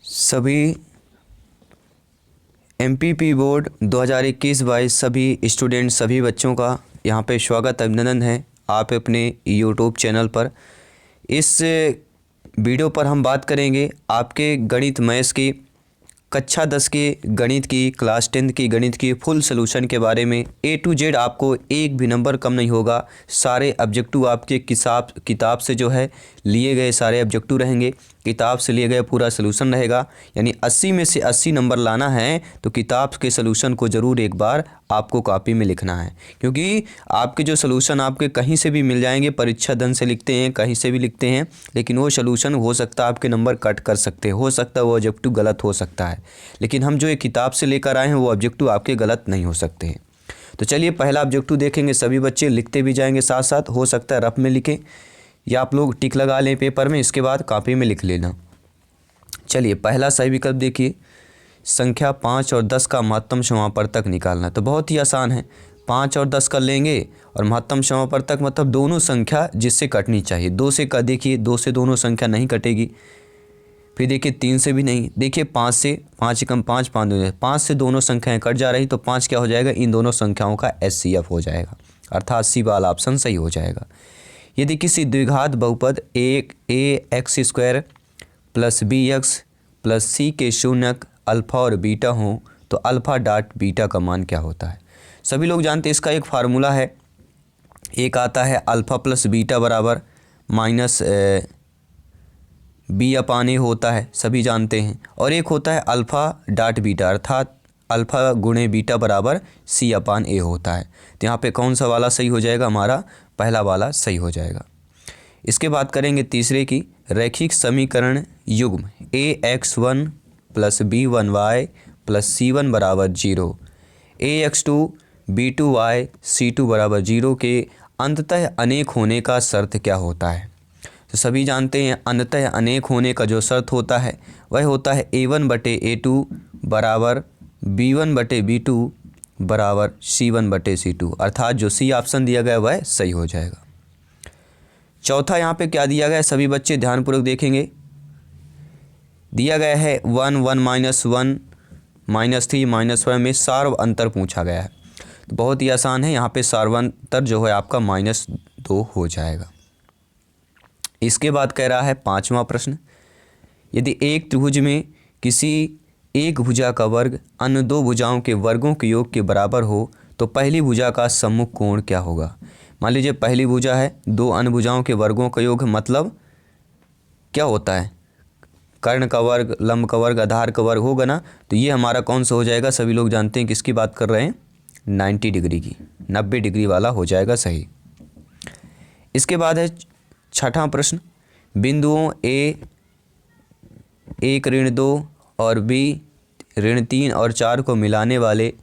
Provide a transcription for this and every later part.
सभी MPP board 2021-22 सभी student सभी बच्चों का यहाँ पे स्वागत अभिनंदन है आप अपने यूट्यूब चैनल पर। इस वीडियो पर हम बात करेंगे आपके गणित मैथ्स की कक्षा 10 के गणित की क्लास 10 की गणित की फुल सॉल्यूशन के बारे में। ए टू जेड आपको एक भी नंबर कम नहीं होगा। सारे ऑब्जेक्टिव आपके किताब से जो है लिए गए सारे ऑब्जेक्टिव रहेंगे, किताब से लिए गए पूरा सॉल्यूशन रहेगा। यानी 80 में से 80 नंबर लाना है तो किताब के सॉल्यूशन को ज़रूर एक बार आपको कॉपी में लिखना है, क्योंकि आपके जो सॉल्यूशन आपके कहीं से भी मिल जाएंगे, परीक्षा धन से लिखते हैं, कहीं से भी लिखते हैं, लेकिन वो सॉल्यूशन हो सकता है आपके नंबर कट कर सकते हैं, हो सकता है वो ऑब्जेक्टिव गलत हो सकता है। लेकिन हम जो एक किताब से लेकर आए हैं वो ऑब्जेक्टिव आपके गलत नहीं हो सकते हैं। तो चलिए पहला ऑब्जेक्टिव देखेंगे। सभी बच्चे लिखते भी जाएंगे साथ साथ, हो सकता है रफ में लिखें या आप लोग टिक लगा लें पेपर में, इसके बाद कॉपी में लिख लेना। चलिए पहला सही विकल्प देखिए, संख्या 5 और 10 का महत्तम समापवर्तक निकालना। तो बहुत ही आसान है, 5 और 10 कर लेंगे और महत्तम समापवर्तक मतलब दोनों संख्या जिससे कटनी चाहिए। 2 से का देखिए, 2 से दोनों संख्या नहीं कटेगी। फिर देखिए 3 से भी नहीं। देखिए 5 से, 5 कम 5, 5 से दोनों संख्याएं कट जा रही तो 5 क्या हो जाएगा, इन दोनों संख्याओं का HCF हो जाएगा, अर्थात सी वाला ऑप्शन सही हो जाएगा। यदि किसी द्विघात बहुपद ax² + bx + c के शून्यक अल्फ़ा और बीटा हों तो अल्फ़ा डॉट बीटा का मान क्या होता है। सभी लोग जानते हैं इसका एक फार्मूला है, एक आता है अल्फ़ा प्लस बीटा बराबर माइनस b/a होता है, सभी जानते हैं, और एक होता है अल्फ़ा डॉट बीटा अर्थात अल्फ़ा गुणे बीटा बराबर c/a होता है। तो यहाँ पे कौन सा वाला सही हो जाएगा, हमारा पहला वाला सही हो जाएगा। इसके बाद करेंगे तीसरे की, रैखिक समीकरण युग्म ax1 + b1y + c1 = 0, ax2 b2y c2 = 0 के अंततः अनेक होने का शर्त क्या होता है। तो सभी जानते हैं अंततः अनेक होने का जो शर्त होता है वह होता है a1/a2 = b1/b2 = c1/c2, अर्थात जो सी ऑप्शन दिया गया वह सही हो जाएगा। चौथा यहाँ पे क्या दिया गया है, सभी बच्चे ध्यानपूर्वक देखेंगे। दिया गया है 1 1 -1 -3 -1 में सार्व अंतर पूछा गया है। तो बहुत ही आसान है, यहाँ पे सार्वंतर जो है आपका -2 हो जाएगा। इसके बाद कह रहा है पाँचवा प्रश्न, यदि एक त्रिभुज में किसी एक भुजा का वर्ग अन्य दो भुजाओं के वर्गों के योग के बराबर हो तो पहली भुजा का सम्मुख कोण क्या होगा। मान लीजिए पहली भुजा है, दो अन्य भुजाओं के वर्गों का योग, मतलब क्या होता है, कर्ण का वर्ग, लंब का वर्ग, आधार का वर्ग होगा ना। तो ये हमारा कौन सा हो जाएगा, सभी लोग जानते हैं किसकी बात कर रहे हैं, 90 डिग्री की, 90 डिग्री वाला हो जाएगा सही। इसके बाद है छठा प्रश्न, बिंदुओं A 1-2 और B -3 और 4 को मिलाने वाले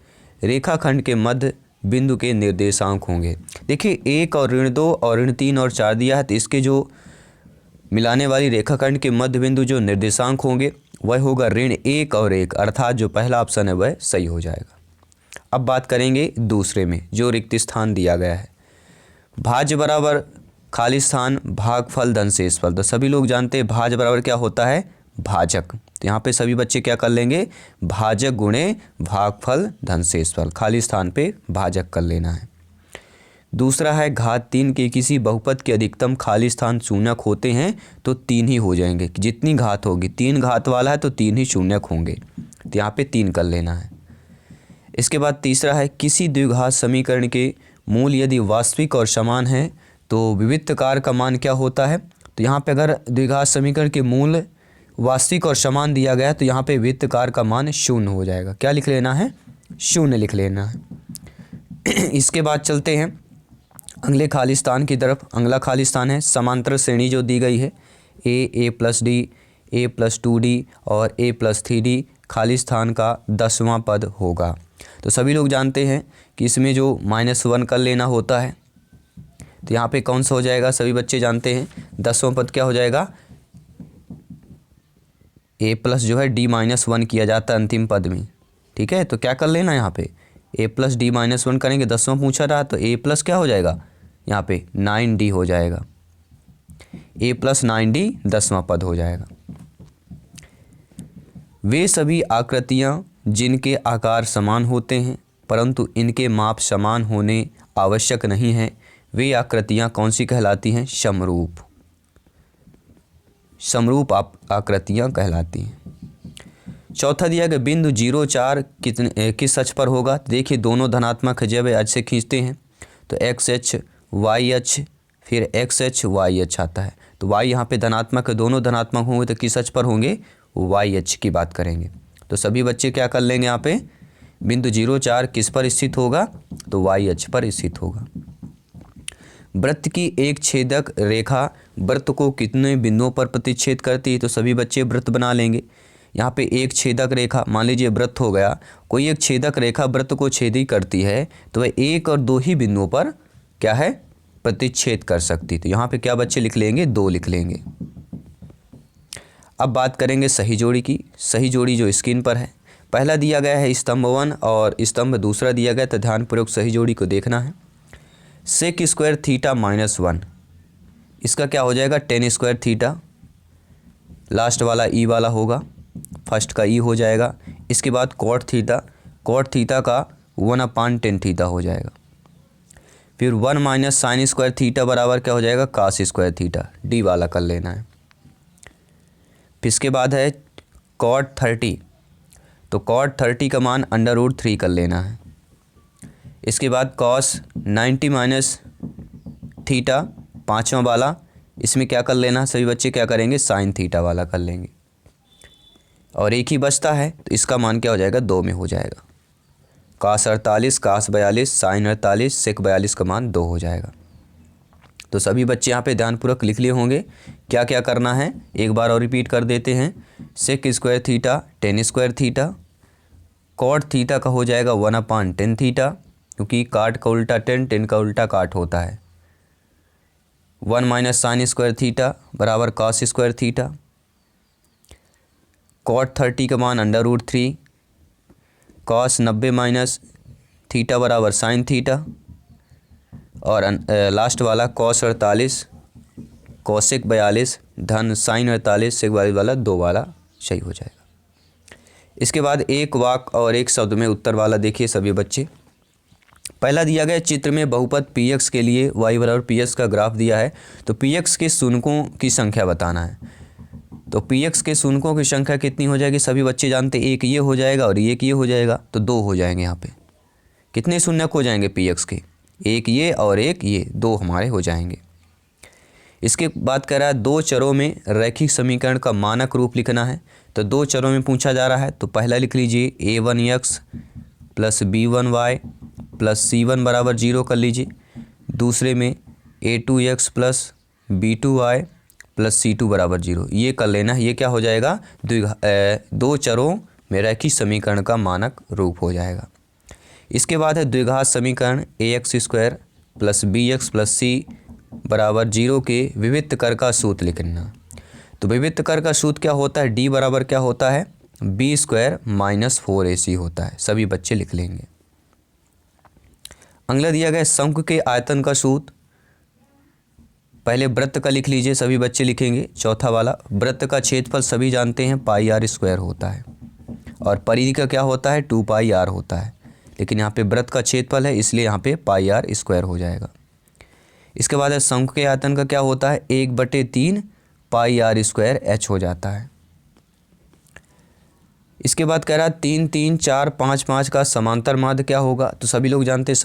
रेखाखंड के मध्य बिंदु के निर्देशांक होंगे। देखिए 1 और -2 और -3 और 4 दिया है, तो इसके जो मिलाने वाली रेखाखंड के मध्य बिंदु जो निर्देशांक होंगे वह होगा -1 और 1, अर्थात जो पहला ऑप्शन है वह सही हो जाएगा। अब बात करेंगे दूसरे में जो रिक्त स्थान दिया गया है, भाज्य बराबर खाली स्थान भागफल धन शेषफल। तो सभी लोग जानते हैं भाज्य बराबर क्या होता है, भाजक। तो यहाँ पे सभी बच्चे क्या कर लेंगे, भाजक गुणे भागफल धन शेषफल, खाली स्थान पे भाजक कर लेना है। दूसरा है घात 3 के किसी बहुपद के अधिकतम खाली स्थान शून्यक होते हैं तो 3 ही हो जाएंगे, जितनी घात होगी, 3 घात वाला है तो 3 ही शून्यक होंगे, तो यहाँ पे 3 कर लेना है। इसके बाद तीसरा है किसी द्विघात समीकरण के मूल यदि वास्तविक और समान है तो विविक्तकार का मान क्या होता है। तो यहाँ पे अगर द्विघात समीकरण के मूल वास्तविक और समान दिया गया तो यहाँ पे विविक्तकार का मान 0 हो जाएगा। क्या लिख लेना है, 0 लिख लेना है। इसके बाद चलते हैं अगले खाली स्थान की तरफ। अगला खाली स्थान है समांतर श्रेणी जो दी गई है, a + d, a + 2d और a + 3d खाली स्थान का 10वां पद होगा। तो सभी लोग जानते हैं कि इसमें जो -1 कर लेना होता है, तो यहाँ पे कौन सा हो जाएगा, सभी बच्चे जानते हैं 10वां पद क्या हो जाएगा, a प्लस जो है d -1 किया जाता है अंतिम पद में, ठीक है। तो क्या कर लेना यहाँ पे a + d -1 करेंगे, 10वां पूछा रहा तो a प्लस क्या हो जाएगा, यहाँ पे 9d हो जाएगा, a + 9d 10वां पद हो जाएगा। वे सभी आकृतियाँ जिनके आकार समान होते हैं परंतु इनके माप समान होने आवश्यक नहीं हैं, वे आकृतियाँ कौन सी कहलाती हैं? समरूप। समरूप आकृतियाँ कहलाती हैं। चौथा दिया गया बिंदु 0,4 किस अक्ष पर होगा? देखिए दोनों धनात्मक है, जब अक्ष से खींचते हैं तो एक्स अक्ष वाई अक्ष फिर एक्स अक्ष वाई अक्ष आता है। तो वाई यहाँ पे धनात्मक है, दोनों धनात्मक होंगे तो किस अक्ष पर होंगे? वाई अक्ष की बात करेंगे। तो सभी बच्चे क्या कर लेंगे यहाँ पे? बिंदु 0,4 किस पर स्थित होगा? तो वाई अक्ष पर स्थित होगा। वृत्त की एक छेदक रेखा वृत्त को कितने बिंदुओं पर प्रतिच्छेद करती है? तो सभी बच्चे वृत्त बना लेंगे। यहाँ पे एक छेदक रेखा, मान लीजिए वृत्त हो गया, कोई एक छेदक रेखा वृत्त को छेदी करती है तो वह 1 और 2 ही बिंदुओं पर क्या है? प्रतिच्छेद कर सकती। तो यहाँ पे क्या बच्चे लिख लेंगे? 2 लिख लेंगे। अब बात करेंगे सही जोड़ी की। सही जोड़ी जो स्क्रीन पर है, पहला दिया गया है स्तंभ 1 और स्तंभ दूसरा दिया गया, तो ध्यानपूर्वक सही जोड़ी को देखना है। सेक स्क्वायर थीटा -1, इसका क्या हो जाएगा? टेन स्क्वायर थीटा, लास्ट वाला ई वाला होगा, फर्स्ट का ई हो जाएगा। इसके बाद कॉट थीटा का 1/10 थीटा हो जाएगा। फिर 1 माइनस साइन स्क्वायर थीटा बराबर क्या हो जाएगा? कास स्क्वायर थीटा, डी वाला कर लेना है। फिर इसके बाद है कॉट 30, तो कॉट 30 का मान √3 कर लेना है। इसके बाद कॉस 90 माइनस थीटा, पाँचवा वाला, इसमें क्या कर लेना? सभी बच्चे क्या करेंगे? साइन थीटा वाला कर लेंगे। और एक ही बचता है तो इसका मान क्या हो जाएगा? 2 में हो जाएगा। कास 48, कास 42, साइन 48, सेक 42 का मान 2 हो जाएगा। तो सभी बच्चे यहाँ पे ध्यानपूर्वक लिख लिए होंगे। क्या क्या करना है एक बार और रिपीट कर देते हैं। Sec square theta tan square theta, cot theta का हो जाएगा 1/10 थीटा, क्योंकि काट का उल्टा 10, 10 का उल्टा काट होता है। 1 माइनस साइन स्क्वायर थीटा बराबर कॉस स्क्वायर थीटा, कॉट 30 का मान √3, कॉस 90 माइनस थीटा बराबर साइन थीटा, और लास्ट वाला कॉस 48 कॉसेक 42 धन साइन 48 सेक 42 वाला 2 वाला सही हो जाएगा। इसके बाद एक वाक्य और एक शब्द में उत्तर वाला देखिए सभी बच्चे। पहला दिया गया चित्र में बहुपद px के लिए y बराबर px का ग्राफ दिया है, तो px के शून्यों की संख्या बताना है। तो px के शून्यों की संख्या कितनी हो जाएगी? सभी बच्चे जानते, एक ये हो जाएगा और एक ये हो जाएगा, तो 2 हो जाएंगे। यहाँ पे कितने शून्यक हो जाएंगे px के? एक ये और एक ये, 2 हमारे हो जाएंगे। इसके बाद कह रहा है 2 चरों में रैखिक समीकरण का मानक रूप लिखना है। तो 2 चरों में पूछा जा रहा है, तो पहला लिख लीजिए a1x plus b1y plus c1 बराबर 0 कर लीजिए। दूसरे में a2x plus b2y plus c2 बराबर 0, ये कर लेना है। ये क्या हो जाएगा? 2 चरों में रैखिक समीकरण का मानक रूप हो जाएगा। इसके बाद है द्विघात समीकरण ax square plus bx plus c बराबर 0 के विविक्त कर का सूत्र लिखना। तो विविक्त कर का सूत्र क्या होता है? d बराबर क्या होता है? b स्क्वायर माइनस 4ac होता है। सभी बच्चे लिख लेंगे। अगला दिया गया शंकु के आयतन का सूत्र। पहले वृत्त का लिख लीजिए, सभी बच्चे लिखेंगे। चौथा वाला, वृत्त का क्षेत्रफल सभी जानते हैं πr² होता है और परिधि का क्या होता है? 2πr होता है, लेकिन यहाँ पे वृत्त का क्षेत्रफल है इसलिए यहाँ पे πr² हो जाएगा। इसके बाद है शंकु के आयतन का क्या होता है? 1/3 πr² h हो जाता है। इसके बाद कह रहा है 3 3 4 5 5 का समांतर माध्य क्या होगा? तो सभी लोग जानते हैं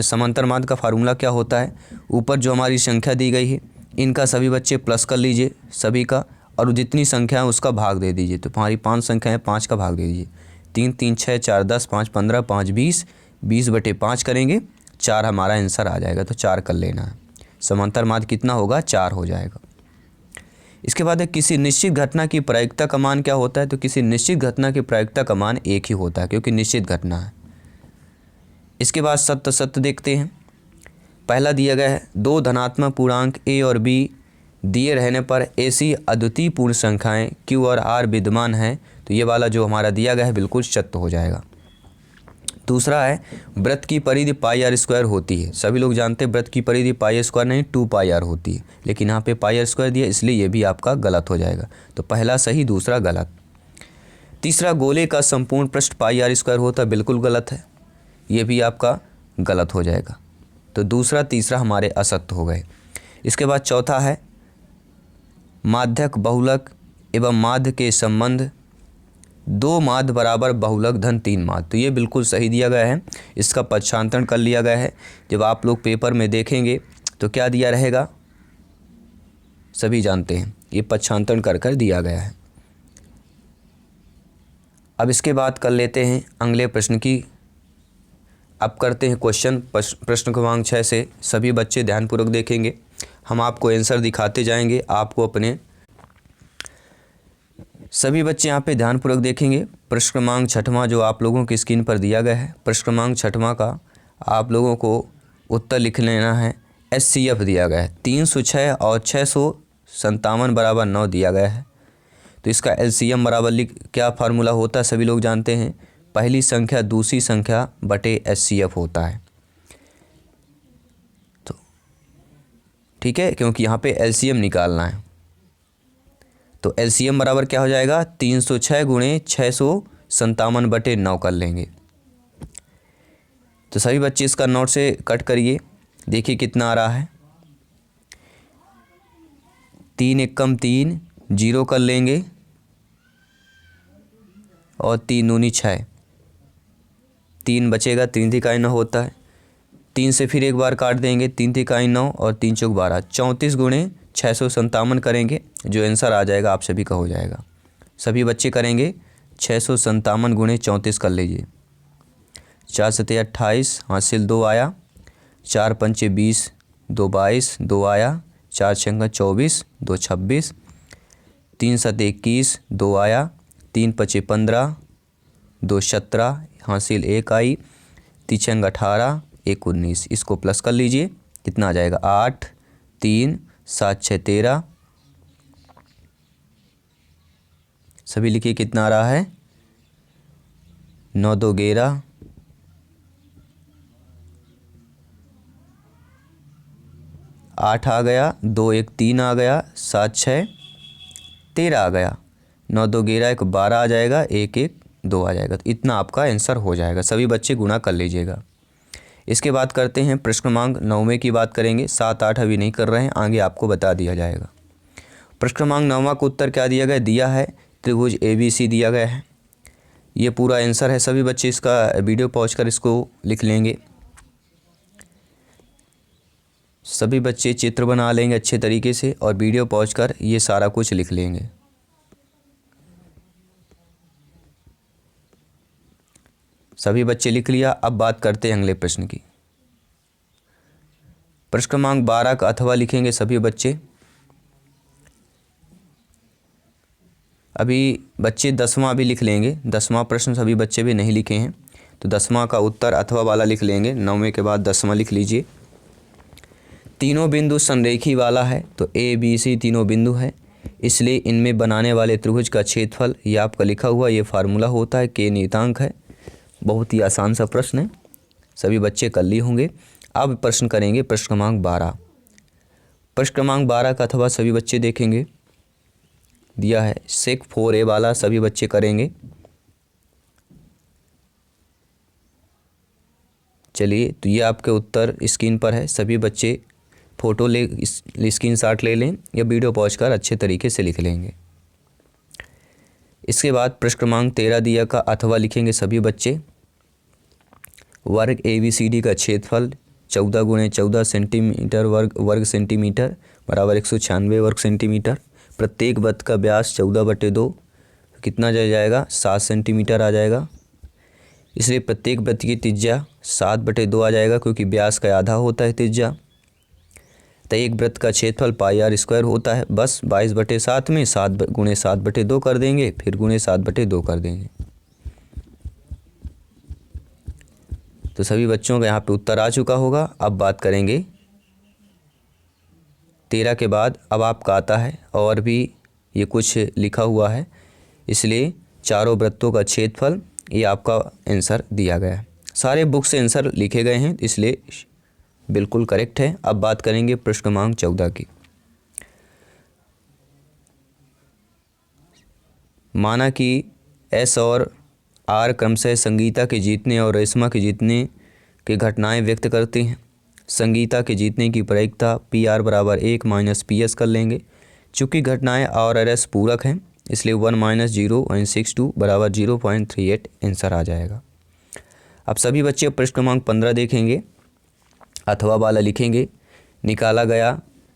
समांतर माध्य का फार्मूला क्या होता है। ऊपर जो हमारी संख्या दी गई है इनका सभी बच्चे प्लस कर लीजिए सभी का, और जितनी संख्या है उसका भाग दे दीजिए। तो हमारी 5 संख्या है, 5 का भाग दे दीजिए। 3 3 6 4 10 5 15 5 20, 20/5 करेंगे, 4 हमारा आंसर आ जाएगा। तो 4 कर लेना है। समांतर माध्य कितना होगा? 4 हो जाएगा। इसके बाद है किसी निश्चित घटना की प्रायिकता का मान क्या होता है? तो किसी निश्चित घटना की प्रायिकता का मान 1 ही होता है, क्योंकि निश्चित घटना है। इसके बाद सत्य देखते हैं। पहला दिया गया है 2 धनात्मक पूर्णांक a और b दिए रहने पर ऐसी अद्वितीय पूर्ण संख्याएं q और r विद्यमान हैं, तो ये वाला जो हमारा दिया गया है बिल्कुल सत्य हो जाएगा। दूसरा है वृत्त की परिधि πr² होती है। सभी लोग जानते हैं वृत्त की परिधि πr² नहीं 2πr होती है, लेकिन यहाँ पे πr² दिया इसलिए ये भी आपका गलत हो जाएगा। तो पहला सही दूसरा गलत। तीसरा, गोले का संपूर्ण पृष्ठ पाई आर स्क्वायर होता है, बिल्कुल गलत है, ये भी आपका गलत हो जाएगा। तो दूसरा तीसरा हमारे असत्य हो गए। इसके बाद चौथा है, माध्यक बहुलक एवं माध्य के संबंध 2 माध्य बराबर बहुलक धन 3 माध्य, तो ये बिल्कुल सही दिया गया है। इसका पक्षांतरण कर लिया गया है। जब आप लोग पेपर में देखेंगे तो क्या दिया रहेगा, सभी जानते हैं, ये पक्षांतरण कर दिया गया है। अब इसके बाद कर लेते हैं अगले प्रश्न की। अब करते हैं क्वेश्चन प्रश्न क्रमांक 6 से। सभी बच्चे ध्यानपूर्वक देखेंगे, हम आपको आंसर दिखाते जाएंगे। आपको अपने सभी बच्चे यहाँ पे ध्यानपूर्वक देखेंगे। प्रश्न क्रमांक 6वां जो आप लोगों की स्क्रीन पर दिया गया है, प्रश्न क्रमांक 6वां का आप लोगों को उत्तर लिख लेना है। HCF दिया गया है 306 और 657 बराबर 9 दिया गया है। तो इसका LCM बराबर क्या फार्मूला होता है, सभी लोग जानते हैं, पहली संख्या दूसरी संख्या बटे HCF होता है। तो ठीक है, क्योंकि यहाँ पे LCM निकालना है। तो LCM बराबर क्या हो जाएगा, 306 गुणे 657 बटे 9 कर लेंगे। तो सभी बच्चे इसका नोट से कट करिए, देखिए कितना आ रहा है। 3 एकम 3, 0 कर लेंगे और 3 दूनी 6, 3 बचेगा, 3 तिहाई 9 होता है। 3 से फिर एक बार काट देंगे, 3 तिहाई 9 और 3 चौक 12, 34 गुणे 657 करेंगे, जो आंसर आ जाएगा आप सभी का हो जाएगा। सभी बच्चे करेंगे 657 गुणे 34 कर लीजिए। 4 सते 28, हासिल 2 आया, 4 पंचे 20, 2 22, 2 आया, 4 छंगा 24, 2 26, 3 सते 21, 2 आया, 3 पचे 15, 2 17, हासिल 1 आई, 3 छंग 18, 1 19, इसको प्लस कर लीजिए, कितना आ जाएगा 8, 3 7 6 13, सभी लिखिए कितना आ रहा है, 9 2 11, 8 आ गया, 2 1 3 आ गया, 7 6 13 आ गया, 9 2 11, 1 12 आ जाएगा, 1 1 2 आ जाएगा। तो इतना आपका आंसर हो जाएगा। सभी बच्चे गुणा कर लीजिएगा। इसके बाद करते हैं प्रश्न क्रमांक 9वें की बात करेंगे। 7 8 अभी नहीं कर रहे हैं, आगे आपको बता दिया जाएगा। प्रश्न क्रमांक 9वां का उत्तर क्या दिया गया, दिया है त्रिभुज ABC दिया गया है। ये पूरा आंसर है। सभी बच्चे इसका वीडियो पॉज कर इसको लिख लेंगे। सभी बच्चे चित्र बना लेंगे अच्छे तरीके से और वीडियो पॉज कर ये सारा कुछ लिख लेंगे। सभी बच्चे लिख लिया। अब बात करते हैं अगले प्रश्न की। प्रश्न क्रमांक 12 का अथवा लिखेंगे सभी बच्चे। अभी बच्चे 10वां भी लिख लेंगे। 10वां प्रश्न सभी बच्चे भी नहीं लिखे हैं, तो 10वां का उत्तर अथवा वाला लिख लेंगे। 9वें के बाद 10वां लिख लीजिए। तीनों बिंदु संरेखी वाला है, तो ABC तीनों बिंदु है, इसलिए इनमें बनाने वाले त्रिभुज का क्षेत्रफल, ये आपका लिखा हुआ ये फार्मूला होता है, K नियतांक है। बहुत ही आसान सा प्रश्न है, सभी बच्चे कर लिए होंगे। अब प्रश्न करेंगे प्रश्न क्रमांक 12। प्रश्न क्रमांक 12 का अथवा सभी बच्चे देखेंगे, दिया है सेक 4A वाला, सभी बच्चे करेंगे। चलिए, तो ये आपके उत्तर स्क्रीन पर है। सभी बच्चे फ़ोटो ले स्क्रीनशॉट ले लें या वीडियो पॉज कर अच्छे तरीके से लिख लेंगे। इसके बाद प्रश्न क्रमांक 13 दिया का अथवा लिखेंगे सभी बच्चे। वर्ग ABCD का क्षेत्रफल 14 गुणे 14 सेंटीमीटर वर्ग सेंटीमीटर बराबर 196 वर्ग सेंटीमीटर। प्रत्येक वृत्त का व्यास 14/2 कितना जाएगा, 7 सेंटीमीटर आ जाएगा। इसलिए प्रत्येक वृत्त की त्रिज्या 7/2 आ जाएगा, क्योंकि व्यास का आधा होता है त्रिज्या। तो एक वृत्त का क्षेत्रफल πr² होता है। बस 22/7 में 7 गुणे 7/2 कर देंगे, फिर गुणे 7/2 कर देंगे। तो सभी बच्चों का यहाँ पे उत्तर आ चुका होगा। अब बात करेंगे 13 के बाद। अब आपका आता है और भी ये कुछ लिखा हुआ है, इसलिए चारों वृत्तों का क्षेत्रफल, ये आपका आंसर दिया गया है। सारे बुक से आंसर लिखे गए हैं, इसलिए बिल्कुल करेक्ट है। अब बात करेंगे प्रश्न क्रमांक 14 की। माना कि एस और आर क्रमशः संगीता के जीतने और रेशमा के जीतने की घटनाएं व्यक्त करते हैं। संगीता के जीतने की प्रायिकता पी आर बराबर 1 माइनस पी एस कर लेंगे। चूँकि घटनाएं आर और एस पूरक हैं इसलिए 1 माइनस 0.62 बराबर 0.38 आंसर आ जाएगा। अब सभी बच्चे पृष्ठ क्रमांक 15 देखेंगे, अथवा वाला लिखेंगे। निकाला गया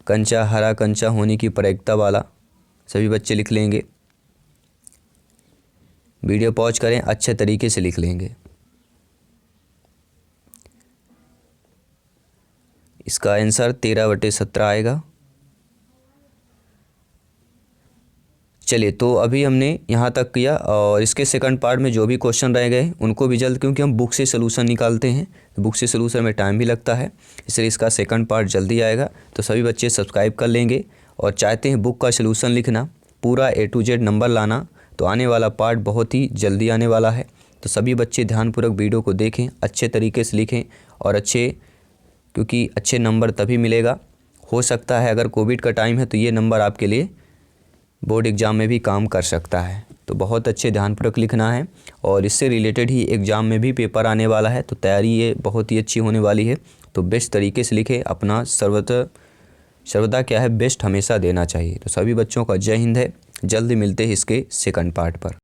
कंचा हरा कंचा होने की प्रायिकता वाला सभी बच्चे लिख लेंगे। वीडियो पॉज करें, अच्छे तरीके से लिख लेंगे। इसका आंसर 13/17 आएगा। चलिए, तो अभी हमने यहाँ तक किया और इसके सेकंड पार्ट में जो भी क्वेश्चन रह गए उनको भी जल्द, क्योंकि हम बुक से सलूशन निकालते हैं, बुक से सलूशन में टाइम भी लगता है, इसलिए इसका सेकंड पार्ट जल्दी आएगा। तो सभी बच्चे सब्सक्राइब कर लेंगे और चाहते हैं बुक का सलूशन लिखना, पूरा A to Z नंबर लाना, तो आने वाला पार्ट बहुत ही जल्दी आने वाला है। तो सभी बच्चे ध्यानपूर्वक वीडियो को देखें, अच्छे तरीके से लिखें और क्योंकि अच्छे नंबर तभी मिलेगा। हो सकता है अगर कोविड का टाइम है तो ये नंबर आपके लिए बोर्ड एग्ज़ाम में भी काम कर सकता है। तो बहुत अच्छे ध्यानपूर्वक लिखना है और इससे रिलेटेड ही एग्ज़ाम में भी पेपर आने वाला है, तो तैयारी ये बहुत ही अच्छी होने वाली है। तो बेस्ट तरीके से लिखें, अपना सर्वदा क्या है बेस्ट हमेशा देना चाहिए। तो सभी बच्चों का जय हिंद है, जल्दी मिलते हैं इसके सेकंड पार्ट पर।